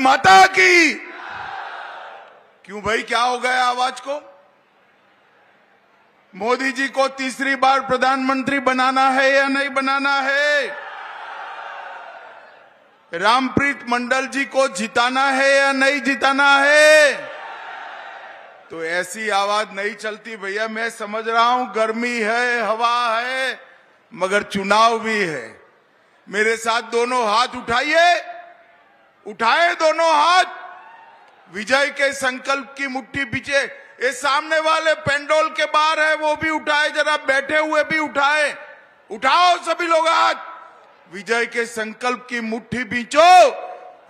माता की। क्यों भाई, क्या हो गया आवाज को? मोदी जी को तीसरी बार प्रधानमंत्री बनाना है या नहीं बनाना है? रामप्रीत मंडल जी को जिताना है या नहीं जिताना है? तो ऐसी आवाज नहीं चलती भैया। मैं समझ रहा हूं गर्मी है, हवा है, मगर चुनाव भी है। मेरे साथ दोनों हाथ उठाइए, उठाए दोनों हाथ, विजय के संकल्प की मुट्ठी पीछे। ये सामने वाले पेंडोल के बाहर है, वो भी उठाए, जरा बैठे हुए भी उठाए, उठाओ सभी लोग हाथ। विजय के संकल्प की मुट्ठी पीछो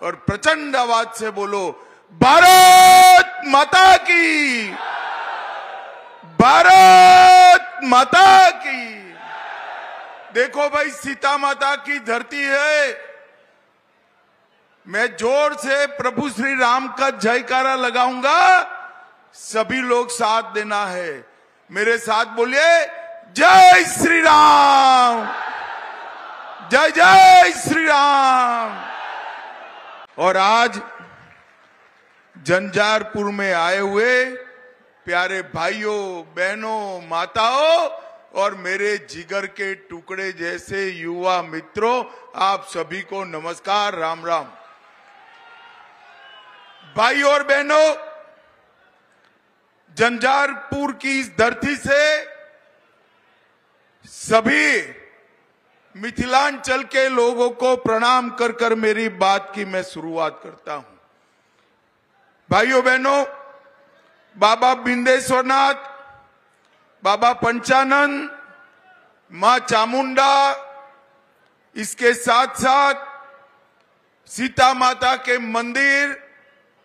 और प्रचंड आवाज से बोलो, भारत माता की, भारत माता की। देखो भाई, सीता माता की धरती है। मैं जोर से प्रभु श्री राम का जयकारा लगाऊंगा, सभी लोग साथ देना है। मेरे साथ बोलिए, जय श्री राम, जय जय श्री राम। और आज झंझारपुर में आए हुए प्यारे भाइयों, बहनों, माताओं और मेरे जिगर के टुकड़े जैसे युवा मित्रों, आप सभी को नमस्कार, राम राम। भाई और बहनों, झंझारपुर की इस धरती से सभी मिथिलांचल के लोगों को प्रणाम कर कर मेरी बात की मैं शुरुआत करता हूं। भाइयों बहनों, बाबा बिंदेश्वरनाथ, बाबा पंचानन, मां चामुंडा, इसके साथ साथ सीता माता के मंदिर,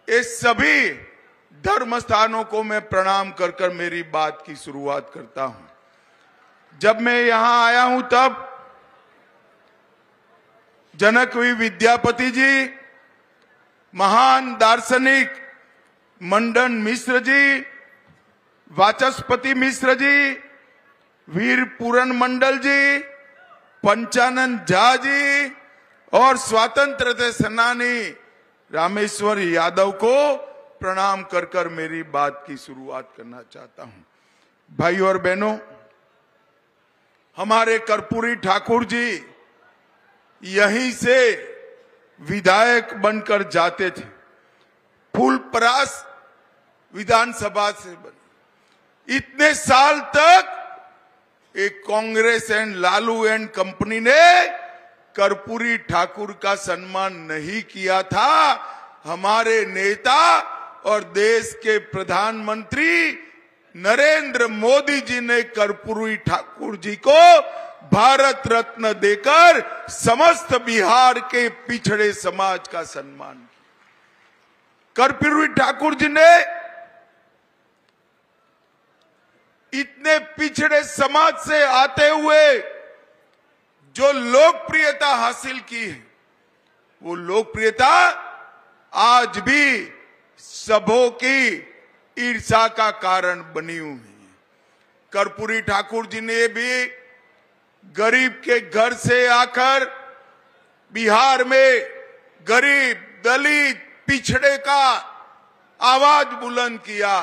ये सभी धर्म स्थानों को मैं प्रणाम कर कर मेरी बात की शुरुआत करता हूं। जब मैं यहां आया हूं तब जनकवी विद्यापति जी, महान दार्शनिक मंडन मिश्र जी, वाचस्पति मिश्र जी, वीर पूरन मंडल जी, पंचानन झा जी और स्वतंत्रता सेनानी रामेश्वर यादव को प्रणाम कर कर मेरी बात की शुरुआत करना चाहता हूं। भाइयों और बहनों, हमारे कर्पूरी ठाकुर जी यहीं से विधायक बनकर जाते थे। फूलपरास विधानसभा से बने। इतने साल तक एक Congress and Lalu and company ने कर्पूरी ठाकुर का सम्मान नहीं किया था। हमारे नेता और देश के प्रधानमंत्री नरेंद्र मोदी जी ने कर्पूरी ठाकुर जी को भारत रत्न देकर समस्त बिहार के पिछड़े समाज का सम्मान किया। कर्पूरी ठाकुर जी ने इतने पिछड़े समाज से आते हुए जो लोकप्रियता हासिल की है, वो लोकप्रियता आज भी सबों की ईर्ष्या का कारण बनी हुई है। कर्पूरी ठाकुर जी ने भी गरीब के घर से आकर बिहार में गरीब, दलित, पिछड़े का आवाज बुलंद किया।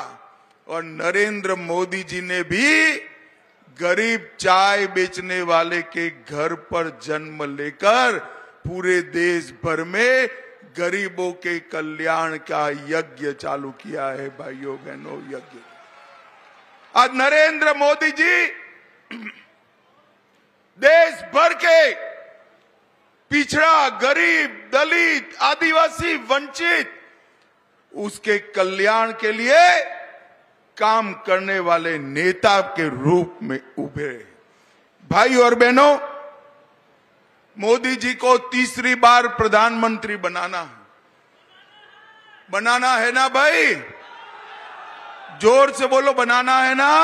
और नरेंद्र मोदी जी ने भी गरीब चाय बेचने वाले के घर पर जन्म लेकर पूरे देश भर में गरीबों के कल्याण का यज्ञ चालू किया है। भाइयों बहनों, यज्ञ। आज नरेंद्र मोदी जी देश भर के पिछड़ा, गरीब, दलित, आदिवासी, वंचित, उसके कल्याण के लिए काम करने वाले नेता के रूप में उभरे। भाई और बहनों, मोदी जी को तीसरी बार प्रधानमंत्री बनाना है ना भाई? जोर से बोलो, बनाना है ना?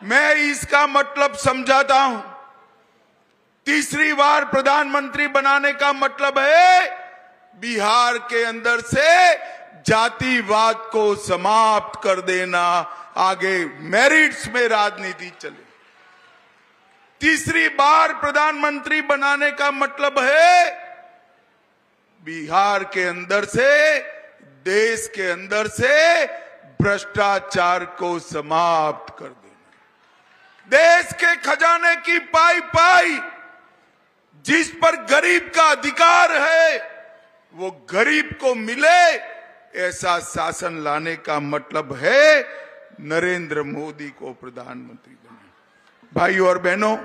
मैं इसका मतलब समझाता हूं। तीसरी बार प्रधानमंत्री बनाने का मतलब है बिहार के अंदर से जातिवाद को समाप्त कर देना, आगे मेरिट्स में राजनीति चले। तीसरी बार प्रधानमंत्री बनाने का मतलब है बिहार के अंदर से, देश के अंदर से भ्रष्टाचार को समाप्त कर देना। देश के खजाने की पाई पाई जिस पर गरीब का अधिकार है वो गरीब को मिले, ऐसा शासन लाने का मतलब है नरेंद्र मोदी को प्रधानमंत्री बनाए। भाइयों और बहनों,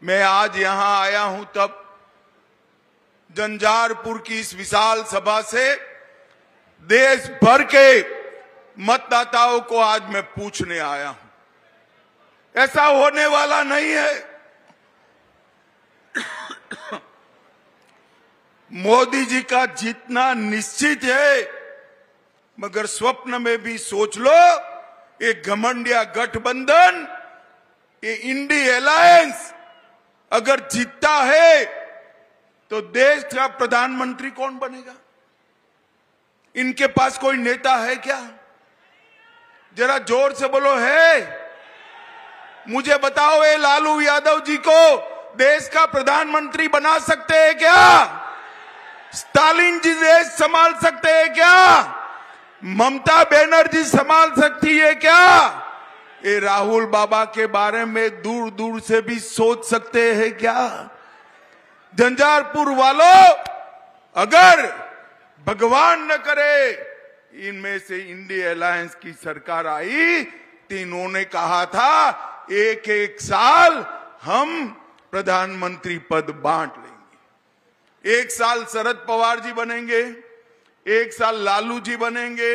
मैं आज यहां आया हूं तब झंझारपुर की इस विशाल सभा से देश भर के मतदाताओं को आज मैं पूछने आया हूं। ऐसा होने वाला नहीं है। मोदी जी का जीतना निश्चित है, मगर स्वप्न में भी सोच लो, एक घमंडिया गठबंधन, ये इंडी अलायंस अगर जीतता है तो देश का प्रधानमंत्री कौन बनेगा? इनके पास कोई नेता है क्या? जरा जोर से बोलो, है? मुझे बताओ, ये लालू यादव जी को देश का प्रधानमंत्री बना सकते हैं क्या? स्टालिन जी देश संभाल सकते हैं क्या? ममता बनर्जी संभाल सकती है क्या? ये राहुल बाबा के बारे में दूर दूर से भी सोच सकते हैं क्या? झंझारपुर वालों, अगर भगवान न करे इनमें से इंडिया अलायंस की सरकार आई तो इन्होंने कहा था एक एक साल हम प्रधानमंत्री पद बांट लेंगे। एक साल शरद पवार जी बनेंगे, एक साल लालू जी बनेंगे,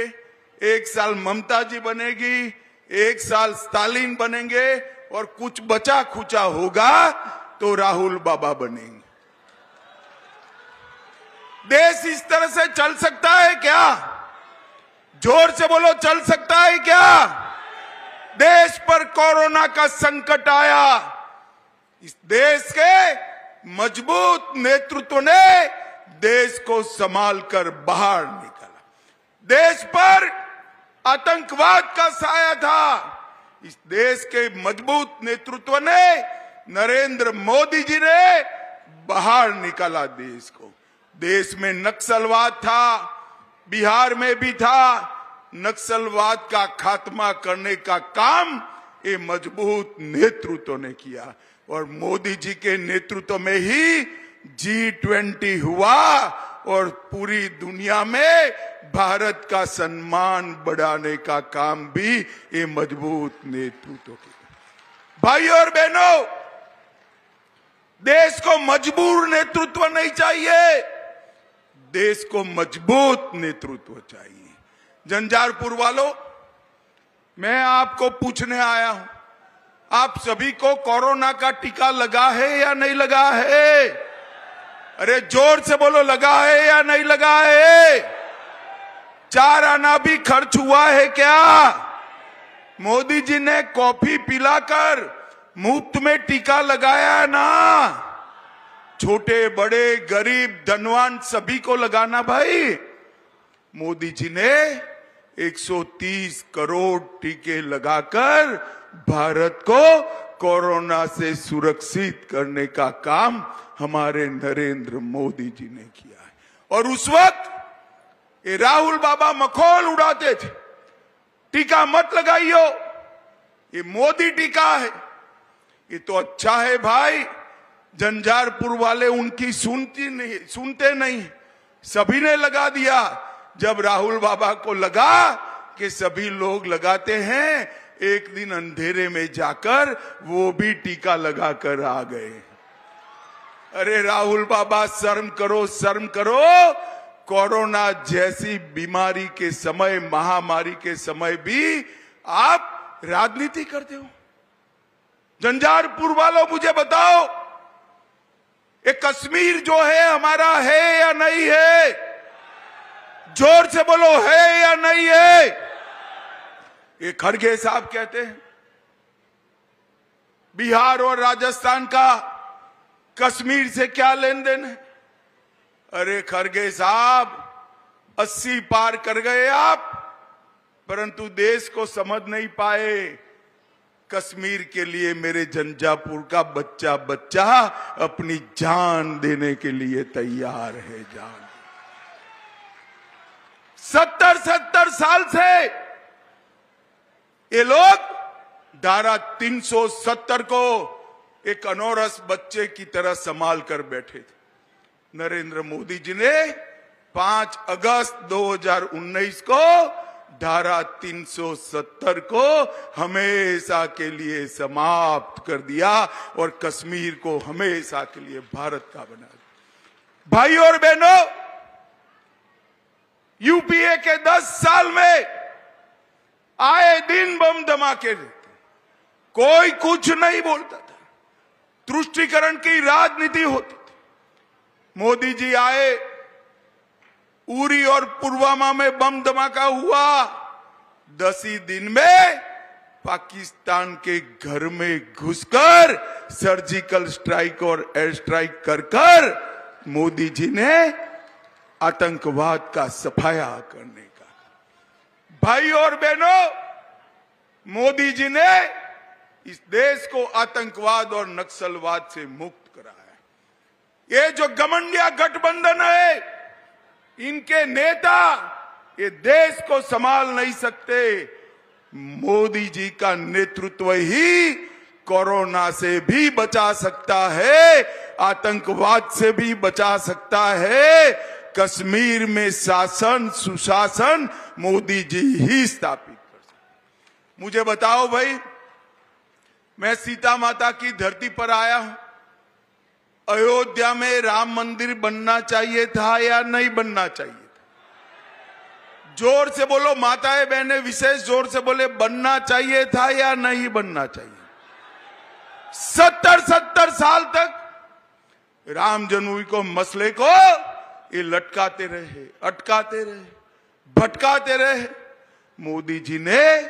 एक साल ममता जी बनेगी, एक साल स्टालिन बनेंगे और कुछ बचा खुचा होगा तो राहुल बाबा बनेंगे। देश इस तरह से चल सकता है क्या? जोर से बोलो, चल सकता है क्या? देश पर कोरोना का संकट आया, इस देश के मजबूत नेतृत्व ने देश को संभाल कर बाहर निकाला। देश पर आतंकवाद का साया था, इस देश के मजबूत नेतृत्व ने, नरेंद्र मोदी जी ने बाहर निकाला देश को। देश में नक्सलवाद था, बिहार में भी था। नक्सलवाद का खात्मा करने का काम ये मजबूत नेतृत्व ने किया और मोदी जी के नेतृत्व में ही G20 हुआ और पूरी दुनिया में भारत का सम्मान बढ़ाने का काम भी ये मजबूत नेतृत्व किया। भाइयों और बहनों, देश को मजबूर नेतृत्व नहीं चाहिए, देश को मजबूत नेतृत्व चाहिए। झंझारपुर वालों, मैं आपको पूछने आया हूं, आप सभी को कोरोना का टीका लगा है या नहीं लगा है? अरे जोर से बोलो, लगा है या नहीं लगा है? 4 आना भी खर्च हुआ है क्या? मोदी जी ने कॉफी पिलाकर मुफ्त में टीका लगाया ना। छोटे बड़े गरीब धनवान सभी को लगाना भाई। मोदी जी ने 130 करोड़ टीके लगाकर भारत को कोरोना से सुरक्षित करने का काम हमारे नरेंद्र मोदी जी ने किया है। और उस वक्त ये राहुल बाबा मखौल उड़ाते थे, टीका मत लगाइयो, ये मोदी टीका है। ये तो अच्छा है भाई, झंझारपुर वाले उनकी सुनते नहीं, सभी ने लगा दिया। जब राहुल बाबा को लगा कि सभी लोग लगाते हैं, एक दिन अंधेरे में जाकर वो भी टीका लगाकर आ गए। अरे राहुल बाबा, शर्म करो, शर्म करो। कोरोना जैसी बीमारी के समय, महामारी के समय भी आप राजनीति करते हो। झंझारपुर वालों, मुझे बताओ, ये कश्मीर जो है हमारा है या नहीं है? जोर से बोलो, है या नहीं है? ये खड़गे साहब कहते हैं बिहार और राजस्थान का कश्मीर से क्या लेन देन है? अरे खड़गे साहब, 80 पार कर गए आप, परंतु देश को समझ नहीं पाए। कश्मीर के लिए मेरे जंजापुर का बच्चा बच्चा अपनी जान देने के लिए तैयार है। जान 70 साल से ये लोग धारा 370 को एक अनोरस बच्चे की तरह संभाल कर बैठे थे। नरेंद्र मोदी जी ने 5 अगस्त 2019 को धारा 370 को हमेशा के लिए समाप्त कर दिया और कश्मीर को हमेशा के लिए भारत का बना दिया। भाई और बहनों, यूपीए के 10 साल में आए दिन बम धमाके रहते, कोई कुछ नहीं बोलता था, तुष्टीकरण की राजनीति होती थी। मोदी जी आए, उरी और पुलवामा में बम धमाका हुआ, 10 ही दिन में पाकिस्तान के घर में घुसकर सर्जिकल स्ट्राइक और एयर स्ट्राइक कर मोदी जी ने आतंकवाद का सफाया करने का। भाई और बहनों, मोदी जी ने इस देश को आतंकवाद और नक्सलवाद से मुक्त कराया। ये जो घमंडिया गठबंधन है, इनके नेता ये देश को संभाल नहीं सकते। मोदी जी का नेतृत्व ही कोरोना से भी बचा सकता है, आतंकवाद से भी बचा सकता है। कश्मीर में शासन सुशासन मोदी जी ही स्थापित कर सकते। मुझे बताओ भाई, मैं सीता माता की धरती पर आया हूं, अयोध्या में राम मंदिर बनना चाहिए था या नहीं बनना चाहिए था? जोर से बोलो माताएं बहनें, विशेष जोर से बोले, बनना चाहिए था या नहीं बनना चाहिए? 70 साल तक राम जन्मभूमि को मसले को ये लटकाते रहे, अटकाते रहे, भटकाते रहे। मोदी जी ने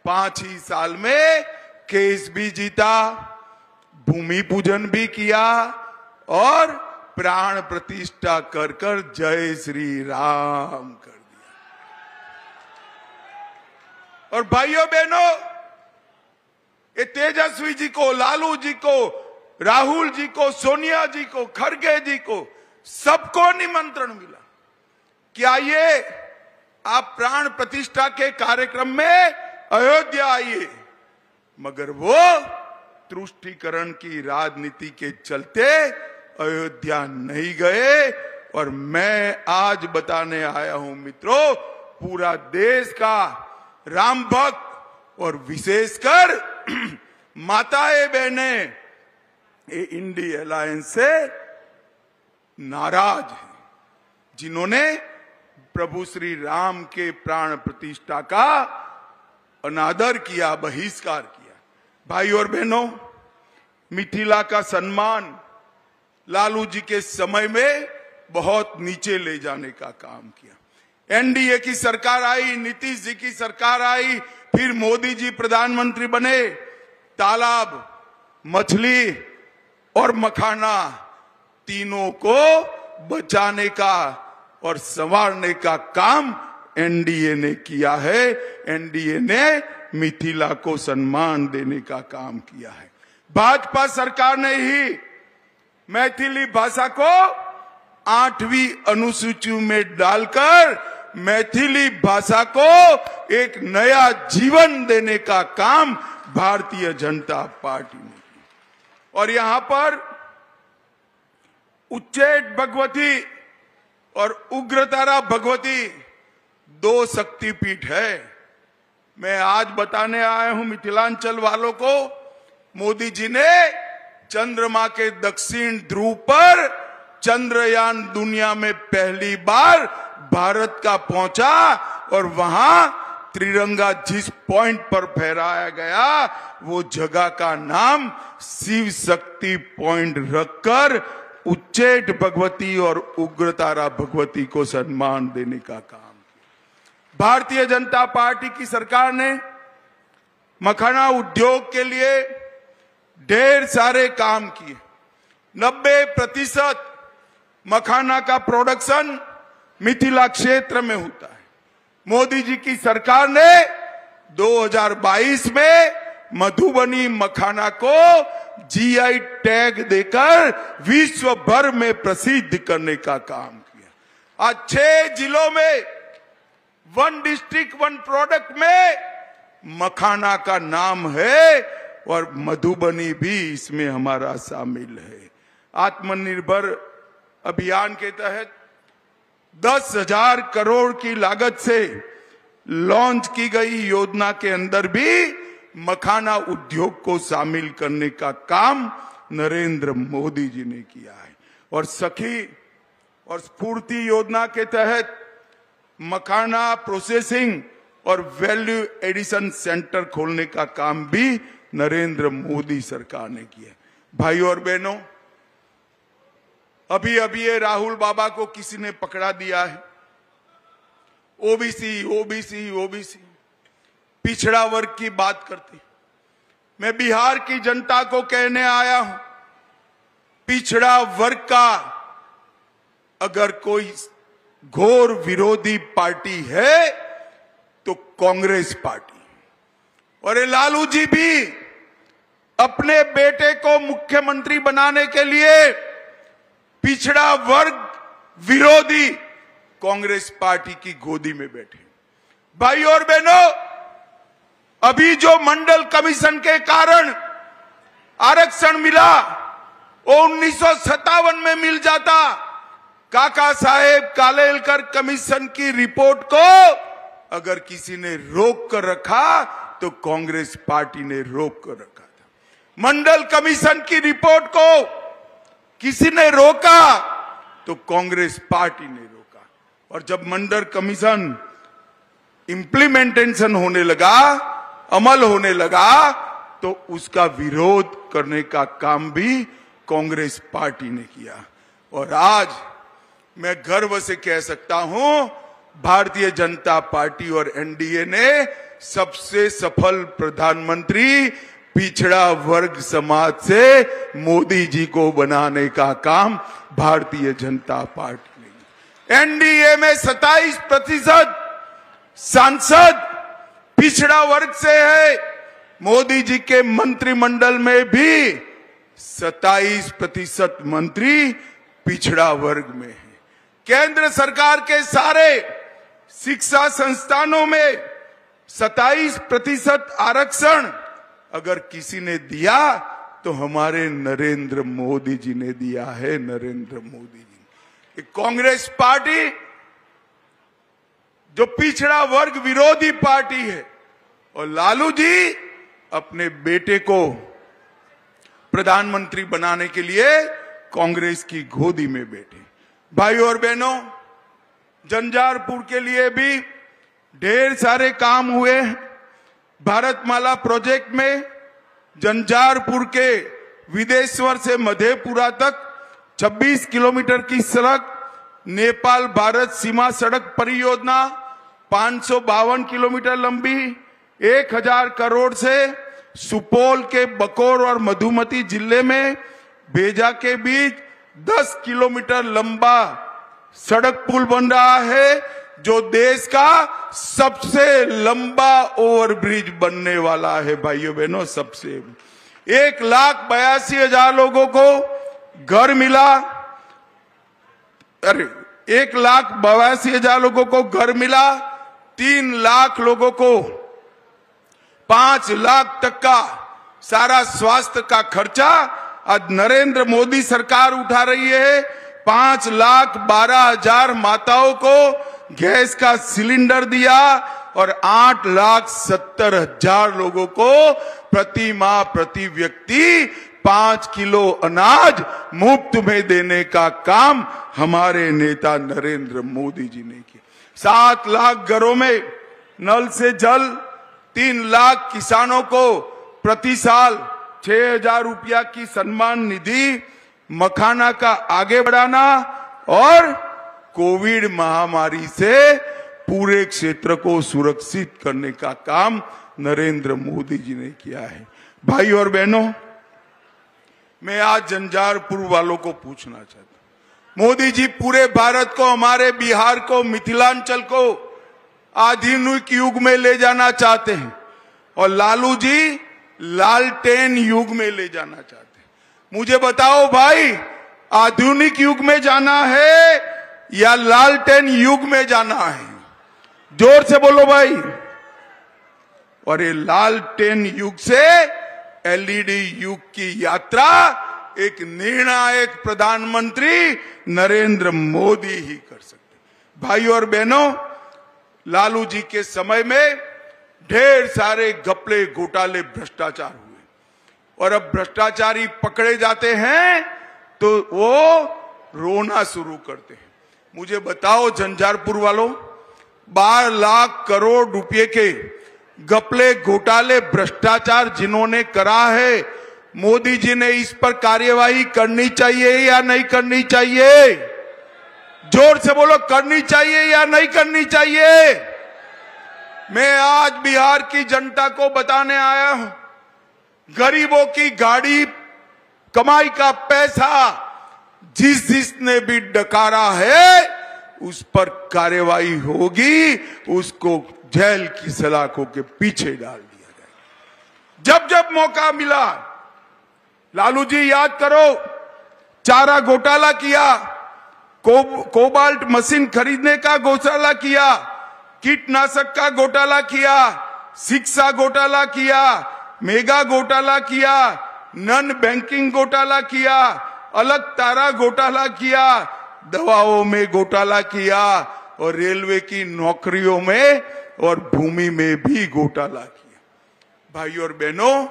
5 ही साल में केस भी जीता, भूमि पूजन भी किया और प्राण प्रतिष्ठा कर कर जय श्री राम कर दिया। और भाइयों बहनों, ये तेजस्वी जी को, लालू जी को, राहुल जी को, सोनिया जी को, खड़गे जी को, सबको निमंत्रण मिला कि आइए आप प्राण प्रतिष्ठा के कार्यक्रम में अयोध्या आइए, मगर वो तुष्टीकरण की राजनीति के चलते अयोध्या नहीं गए। और मैं आज बताने आया हूं मित्रों, पूरा देश का राम भक्त और विशेषकर माताएं बहनें ये इंडी अलायंस से नाराज हैं, जिन्होंने प्रभु श्री राम के प्राण प्रतिष्ठा का अनादर किया, बहिष्कार किया। भाई और बहनों, मिथिला का सम्मान लालू जी के समय में बहुत नीचे ले जाने का काम किया। एनडीए की सरकार आई, नीतीश जी की सरकार आई, फिर मोदी जी प्रधानमंत्री बने। तालाब, मछली और मखाना तीनों को बचाने का और संवारने का काम एनडीए ने किया है। एनडीए ने मिथिला को सम्मान देने का काम किया है। भाजपा सरकार ने ही मैथिली भाषा को 8वीं अनुसूची में डालकर मैथिली भाषा को एक नया जीवन देने का काम भारतीय जनता पार्टी ने किया। और यहां पर उच्चैठ भगवती और उग्रतारा भगवती 2 शक्तिपीठ है। मैं आज बताने आया हूं मिथिलांचल वालों को, मोदी जी ने चंद्रमा के दक्षिण ध्रुव पर चंद्रयान दुनिया में पहली बार भारत का पहुंचा और वहां त्रिरंगा जिस पॉइंट पर फहराया गया वो जगह का नाम शिव शक्ति पॉइंट रखकर उच्चैठ भगवती और उग्रतारा भगवती को सम्मान देने का काम किया। भारतीय जनता पार्टी की सरकार ने मखाना उद्योग के लिए ढेर सारे काम किए। 90% मखाना का प्रोडक्शन मिथिला क्षेत्र में होता है। मोदी जी की सरकार ने 2022 में मधुबनी मखाना को जीआई टैग देकर विश्व भर में प्रसिद्ध करने का काम किया। आज 6 जिलों में 1 डिस्ट्रिक्ट 1 प्रोडक्ट में मखाना का नाम है और मधुबनी भी इसमें हमारा शामिल है। आत्मनिर्भर अभियान के तहत 10,000 करोड़ की लागत से लॉन्च की गई योजना के अंदर भी मखाना उद्योग को शामिल करने का काम नरेंद्र मोदी जी ने किया है। और सखी और स्फूर्ति योजना के तहत मखाना प्रोसेसिंग और वैल्यू एडिशन सेंटर खोलने का काम भी नरेंद्र मोदी सरकार ने किया। भाइयों और बहनों, अभी ये राहुल बाबा को किसी ने पकड़ा दिया है। ओबीसी ओबीसी ओबीसी पिछड़ा वर्ग की बात करते। मैं बिहार की जनता को कहने आया हूं, पिछड़ा वर्ग का अगर कोई घोर विरोधी पार्टी है तो कांग्रेस पार्टी। और ये लालू जी भी अपने बेटे को मुख्यमंत्री बनाने के लिए पिछड़ा वर्ग विरोधी कांग्रेस पार्टी की गोदी में बैठे। भाइयों और बहनों, अभी जो मंडल कमीशन के कारण आरक्षण मिला वो 1957 में मिल जाता। काका साहेब कालेलकर कमीशन की रिपोर्ट को अगर किसी ने रोक कर रखा तो कांग्रेस पार्टी ने रोक कर रखा था। मंडल कमीशन की रिपोर्ट को किसी ने रोका तो कांग्रेस पार्टी ने रोका। और जब मंडल कमीशन इंप्लीमेंटेशन होने लगा, अमल होने लगा, तो उसका विरोध करने का काम भी कांग्रेस पार्टी ने किया। और आज मैं गर्व से कह सकता हूं, भारतीय जनता पार्टी और एनडीए ने सबसे सफल प्रधानमंत्री पिछड़ा वर्ग समाज से मोदी जी को बनाने का काम भारतीय जनता पार्टी ने। एनडीए में 27% सांसद पिछड़ा वर्ग से है। मोदी जी के मंत्रिमंडल में भी 27% मंत्री पिछड़ा वर्ग में है। केंद्र सरकार के सारे शिक्षा संस्थानों में 27% आरक्षण अगर किसी ने दिया तो हमारे नरेंद्र मोदी जी ने दिया है। नरेंद्र मोदी जी, कांग्रेस पार्टी जो पिछड़ा वर्ग विरोधी पार्टी है, और लालू जी अपने बेटे को प्रधानमंत्री बनाने के लिए कांग्रेस की गोदी में बैठे। भाइयों और बहनों, झंझारपुर के लिए भी ढेर सारे काम हुए। भारतमाला प्रोजेक्ट में झंझारपुर के विदेश्वर से मधेपुरा तक 26 किलोमीटर की सड़क, नेपाल भारत सीमा सड़क परियोजना 552 किलोमीटर लंबी, 1000 करोड़ से सुपौल के बकोर और मधुमती जिले में भेजा के बीच 10 किलोमीटर लंबा सड़क पुल बन रहा है, जो देश का सबसे लंबा ओवरब्रिज बनने वाला है। भाइयों बहनों, सबसे 1,82,000 लोगों को घर मिला। अरे 1,82,000 लोगों को घर मिला। 3 लाख लोगों को 5 लाख तक का सारा स्वास्थ्य का खर्चा आज नरेंद्र मोदी सरकार उठा रही है। 5,12,000 माताओं को गैस का सिलेंडर दिया और 8,70,000 लोगों को प्रति माह प्रति व्यक्ति 5 किलो अनाज मुफ्त में देने का काम हमारे नेता नरेंद्र मोदी जी ने किया। 7 लाख घरों में नल से जल, 3 लाख किसानों को प्रति साल 6,000 रुपया की सम्मान निधि, मखाना का आगे बढ़ाना और कोविड महामारी से पूरे क्षेत्र को सुरक्षित करने का काम नरेंद्र मोदी जी ने किया है। भाई और बहनों, मैं आज झंझारपुर वालों को पूछना चाहता हूं, मोदी जी पूरे भारत को, हमारे बिहार को, मिथिलांचल को आधुनिक युग में ले जाना चाहते हैं और लालू जी लालटेन युग में ले जाना चाहते हैं। मुझे बताओ भाई, आधुनिक युग में जाना है या लालटेन युग में जाना है? जोर से बोलो भाई। और ये लालटेन युग से एलईडी युग की यात्रा एक निर्णायक प्रधानमंत्री नरेंद्र मोदी ही कर सकते। भाइयों और बहनों, लालू जी के समय में ढेर सारे घपले, घोटाले, भ्रष्टाचार हुए और अब भ्रष्टाचारी पकड़े जाते हैं तो वो रोना शुरू करते हैं। मुझे बताओ झंझारपुर वालों, 12 लाख करोड़ रुपए के घपले, घोटाले, भ्रष्टाचार जिन्होंने करा है, मोदी जी ने इस पर कार्यवाही करनी चाहिए या नहीं करनी चाहिए? जोर से बोलो, करनी चाहिए या नहीं करनी चाहिए? मैं आज बिहार की जनता को बताने आया हूं, गरीबों की गाड़ी, कमाई का पैसा जिसने भी डकारा है उस पर कार्यवाही होगी, उसको जेल की सलाखों के पीछे डाल दिया जाएगा। जब जब मौका मिला, लालू जी याद करो, चारा घोटाला किया, कोबाल्ट मशीन खरीदने का घोटाला किया, कीटनाशक का घोटाला किया, शिक्षा घोटाला किया, मेगा घोटाला किया, नन बैंकिंग घोटाला किया, अलग तारा घोटाला किया, दवाओं में घोटाला किया और रेलवे की नौकरियों में और भूमि में भी घोटाला किया। भाइयों और बहनों,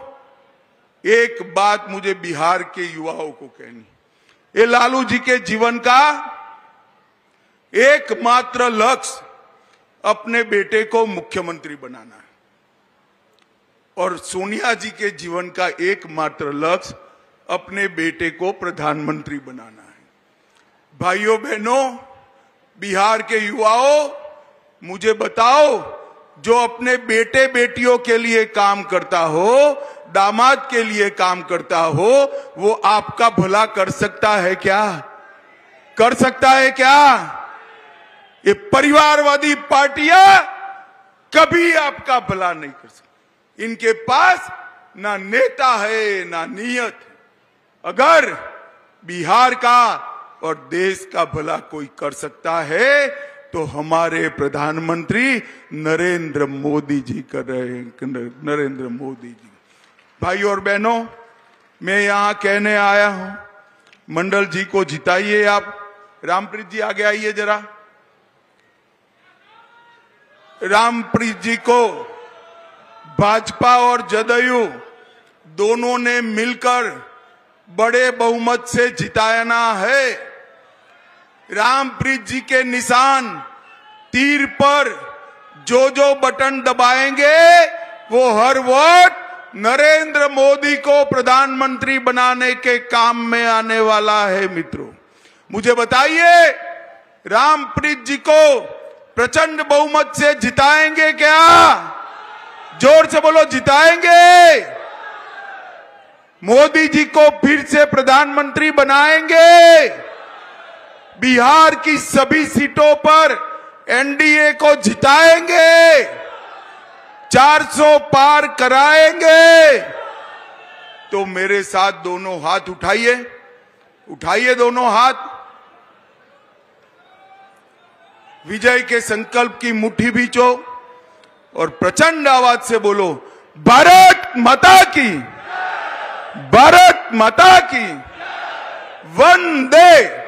एक बात मुझे बिहार के युवाओं को कहनी, ये लालू जी के जीवन का एकमात्र लक्ष्य अपने बेटे को मुख्यमंत्री बनाना है और सोनिया जी के जीवन का एकमात्र लक्ष्य अपने बेटे को प्रधानमंत्री बनाना है। भाइयों बहनों, बिहार के युवाओं, मुझे बताओ, जो अपने बेटे बेटियों के लिए काम करता हो, दामाद के लिए काम करता हो, वो आपका भला कर सकता है क्या? कर सकता है क्या? ये परिवारवादी पार्टियां कभी आपका भला नहीं कर सकती। इनके पास ना नेता है ना नीयत है। अगर बिहार का और देश का भला कोई कर सकता है तो हमारे प्रधानमंत्री नरेंद्र मोदी जी कर रहे हैं। नरेंद्र मोदी जी। भाइयों और बहनों, मैं यहां कहने आया हूं, मंडल जी को जिताइए आप। रामप्रीत जी आगे आइए जरा। रामप्रीत जी को भाजपा और जदयू दोनों ने मिलकर बड़े बहुमत से जिताना है। रामप्रीत जी के निशान तीर पर जो बटन दबाएंगे वो हर वोट नरेंद्र मोदी को प्रधानमंत्री बनाने के काम में आने वाला है। मित्रों, मुझे बताइए, रामप्रीत जी को प्रचंड बहुमत से जिताएंगे क्या? जोर से बोलो, जिताएंगे? मोदी जी को फिर से प्रधानमंत्री बनाएंगे? बिहार की सभी सीटों पर एनडीए को जिताएंगे? 400 पार कराएंगे? तो मेरे साथ दोनों हाथ उठाइए, उठाइए दोनों हाथ। विजय के संकल्प की मुट्ठी भींचो और प्रचंड आवाज से बोलो, भारत माता की, भारत माता की, वंदे